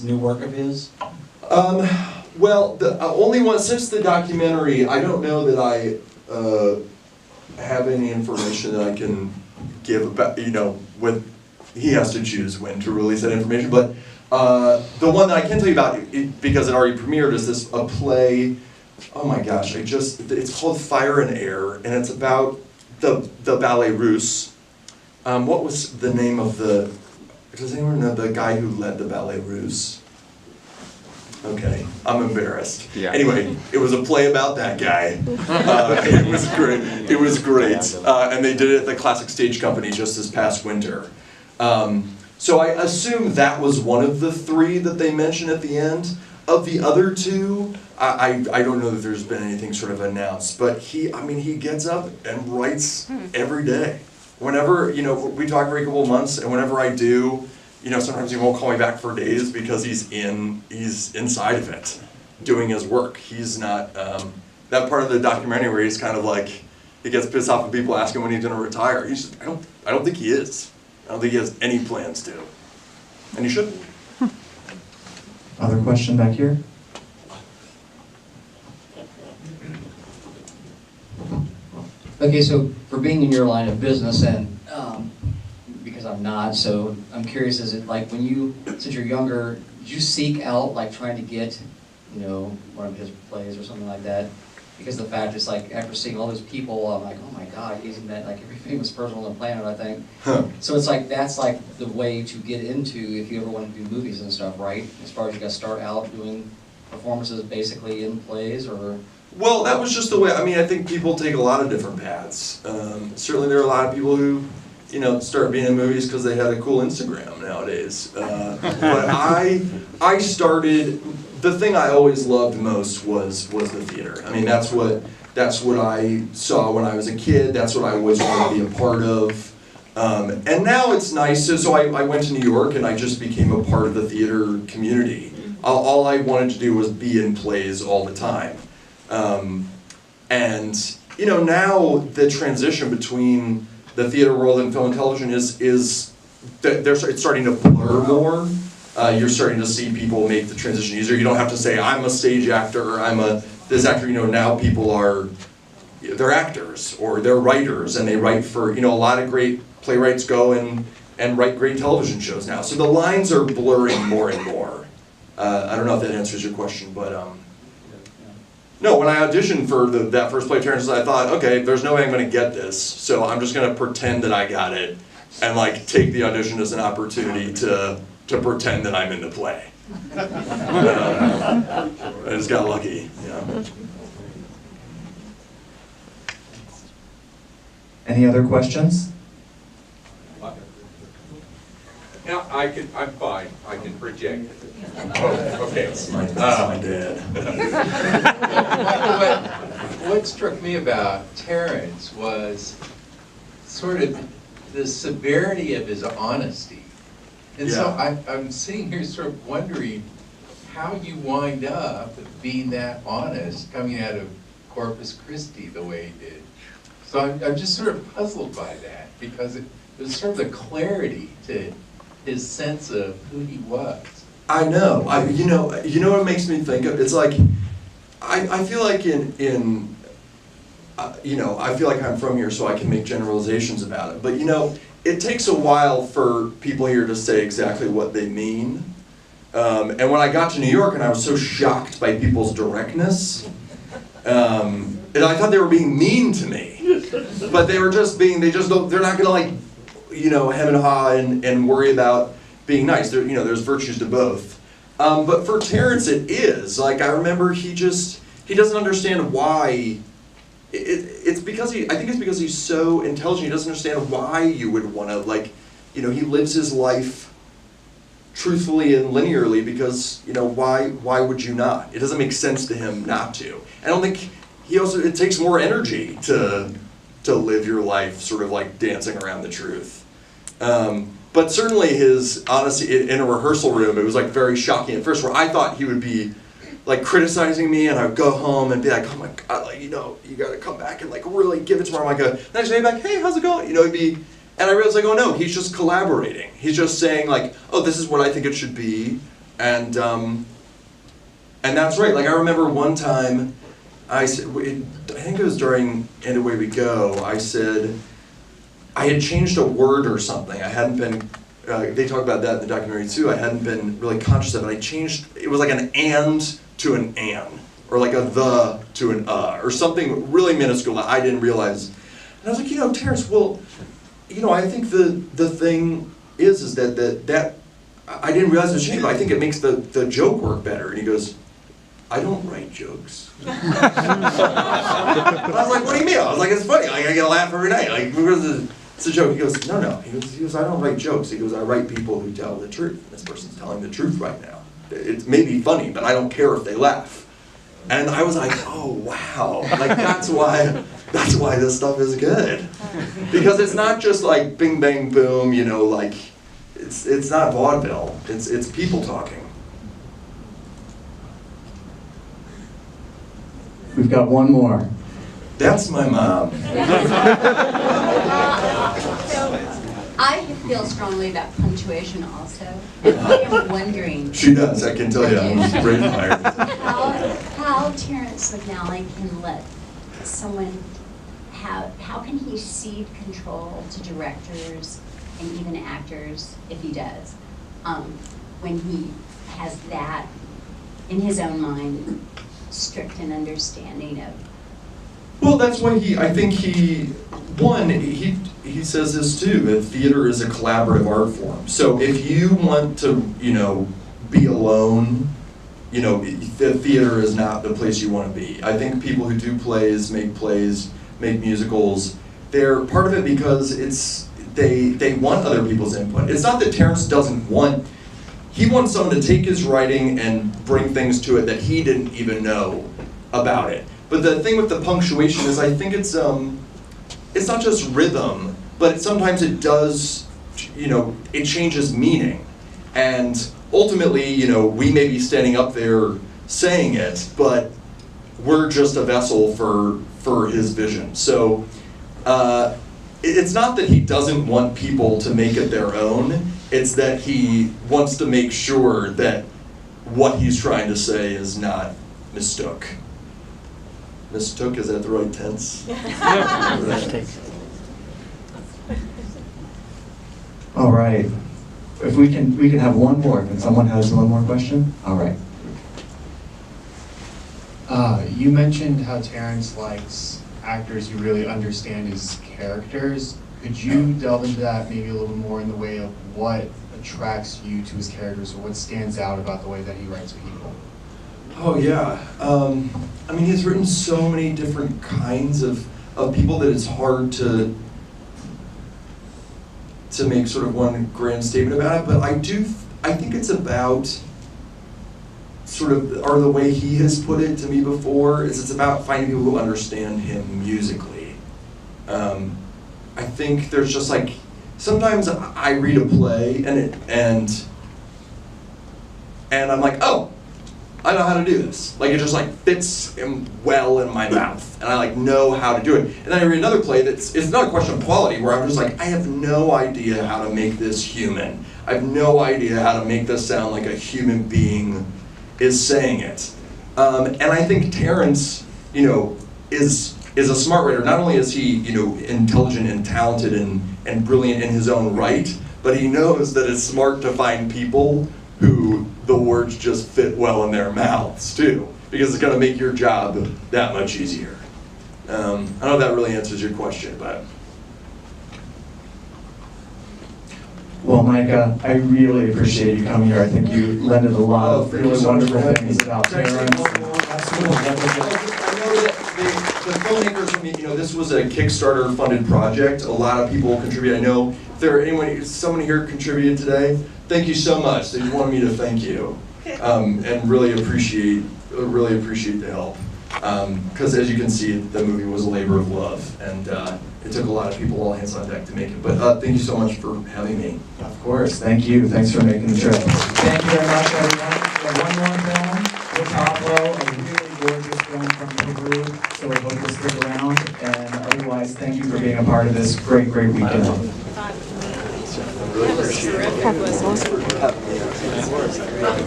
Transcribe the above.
new work of his? Well, the only one since the documentary. I don't know that I have any information that I can give about. When he has to choose when to release that information. But the one that I can tell you about, because it already premiered, is a play. Oh my gosh! It's called Fire and Air, and it's about the Ballet Russe. What was the name of the? Does anyone know the guy who led the Ballet Russe? Okay, I'm embarrassed. Yeah. Anyway, it was a play about that guy. It was great. It was great, and they did it at the Classic Stage Company just this past winter. So I assume that was one of the three that they mentioned at the end. Of the other two, I don't know that there's been anything sort of announced, but he gets up and writes every day. Whenever, we talk every couple of months, and whenever I do, sometimes he won't call me back for days because he's inside of it, doing his work. He's not, that part of the documentary where he's kind of like, he gets pissed off when people ask him when he's gonna retire. He's just, I don't think he is. I don't think he has any plans to. And he shouldn't. Other question back here? Okay, so for being in your line of business, and because I'm not, so I'm curious, is it like since you're younger, did you seek out like trying to get, one of his plays or something like that? Because the fact is, like, after seeing all those people, I'm like, oh my God, he's met like every famous person on the planet, I think. Huh. So it's like, that's like the way to get into, if you ever want to do movies and stuff, right? As far as you got to start out doing performances basically in plays, or? Well, that was just the way. I think people take a lot of different paths. Certainly there are a lot of people who, start being in movies because they had a cool Instagram nowadays. But I started, the thing I always loved most was the theater. That's what I saw when I was a kid. That's what I always wanted to be a part of. And now it's nice. So I went to New York and I just became a part of the theater community. All I wanted to do was be in plays all the time. And now the transition between the theater world and film and television it's starting to blur more. You're starting to see people make the transition easier. You don't have to say, I'm a stage actor, or I'm this actor. Now people they're actors, or they're writers, and they write for, a lot of great playwrights go and write great television shows now. So the lines are blurring more and more. I don't know if that answers your question, but no, when I auditioned for that first play, Terrence, I thought, okay, there's no way I'm going to get this, so I'm just going to pretend that I got it, and take the audition as an opportunity to pretend that I'm in the play. I just got lucky, Any other questions? Yeah, I'm fine. I can project. Oh, okay. That's my dad. What struck me about Terrence was sort of the severity of his honesty. And so I'm sitting here sort of wondering how you wind up being that honest coming out of Corpus Christi the way he did. So I'm just sort of puzzled by that, because it was sort of the clarity to his sense of who he was. I know. You know what it makes me think of? It's like, I feel like I feel like I'm from here, so I can make generalizations about it. But it takes a while for people here to say exactly what they mean. And when I got to New York, and I was so shocked by people's directness, and I thought they were being mean to me. But they were just they're not gonna hem and haw and worry about being nice. There's virtues to both. But for Terrence, it is. I remember he doesn't understand why. I think it's because he's so intelligent. He doesn't understand why you would want to, he lives his life truthfully and linearly because, why would you not? It doesn't make sense to him not to. I don't think it takes more energy to live your life sort of dancing around the truth. But certainly his honesty in a rehearsal room, it was very shocking at first, where I thought he would be criticizing me, and I would go home and be like, oh my God, you gotta come back and really give it to Micah. Next day, hey, how's it going? And I realized, oh no, he's just collaborating. He's just saying oh, this is what I think it should be. And that's right. Like I remember one time, I think it was during And Away We Go, I said, I had changed a word or something. I hadn't been, they talk about that in the documentary too, I hadn't been really conscious of it. I changed, it was like an and to an an, or like a the to an or something really minuscule that I didn't realize. And I was like, you know, Terrence, well, you know, I think the thing is that I didn't realize it was changed, but I think it makes the joke work better. And he goes, I don't write jokes. I was like, what do you mean? I was like, it's funny. Like, I get a laugh every night. Like, it's a joke. He goes, no. He goes, I don't write jokes. He goes, I write people who tell the truth. This person's telling the truth right now. It may be funny, but I don't care if they laugh. And I was like, oh wow. Like that's why this stuff is good. Because it's not just like bing bang boom, you know, like it's not vaudeville. It's people talking. We've got one more. That's my mom. I feel strongly about punctuation also. I am wondering. She does, I can tell you. I'm great admirer. How Terrence McNally can let someone how can he cede control to directors and even actors, if he does, when he has that in his own mind, strict an understanding of. Well, that's why I think he says this too, that theater is a collaborative art form. So if you want to, you know, be alone, you know, the theater is not the place you want to be. I think people who do plays, make musicals, they're part of it because they want other people's input. It's not that Terrence doesn't want, he wants someone to take his writing and bring things to it that he didn't even know about it. But the thing with the punctuation is I think it's not just rhythm, but sometimes it does, you know, it changes meaning. And ultimately, you know, we may be standing up there saying it, but we're just a vessel for his vision. So it's not that he doesn't want people to make it their own, it's that he wants to make sure that what he's trying to say is not mistook. Mistook, is that the right tense? All right. If we can have one more. If someone has one more question. All right. You mentioned how Terrence likes actors who really understand his characters. Could you delve into that maybe a little more in the way of what attracts you to his characters, or what stands out about the way that he writes people? Oh yeah. I mean, he's written so many different kinds of people that it's hard to make sort of one grand statement about it, but I think it's about sort of, or the way he has put it to me before, is it's about finding people who understand him musically. I think there's just like, sometimes I read a play and I'm like, oh, I know how to do this. Like it just like fits well in my mouth, and I like know how to do it. And then I read another play it's not a question of quality, where I'm just like, I have no idea how to make this human. I have no idea how to make this sound like a human being is saying it. And I think Terrence, you know, is a smart writer. Not only is he, you know, intelligent and talented and brilliant in his own right, but he knows that it's smart to find people who the words just fit well in their mouths too, because it's going to make your job that much easier. I don't know if that really answers your question, but. Well, Micah, I really appreciate you coming here. I think you lended a lot of really wonderful things about Terrence. I know that the filmmakers, I mean, you know, this was a Kickstarter-funded project. A lot of people contributed. I know if someone here contributed today, thank you so much. They wanted me to thank you, and really appreciate the help. Because as you can see, the movie was a labor of love, and it took a lot of people, all hands on deck, to make it. But thank you so much for having me. Of course, thank you. Thanks for making the trip. Thank you very much, everyone. We have one more film, The Top Row, a really gorgeous film from Peru, so we hope you'll stick around. And otherwise, thank you for being a part of this great weekend. I really appreciate it.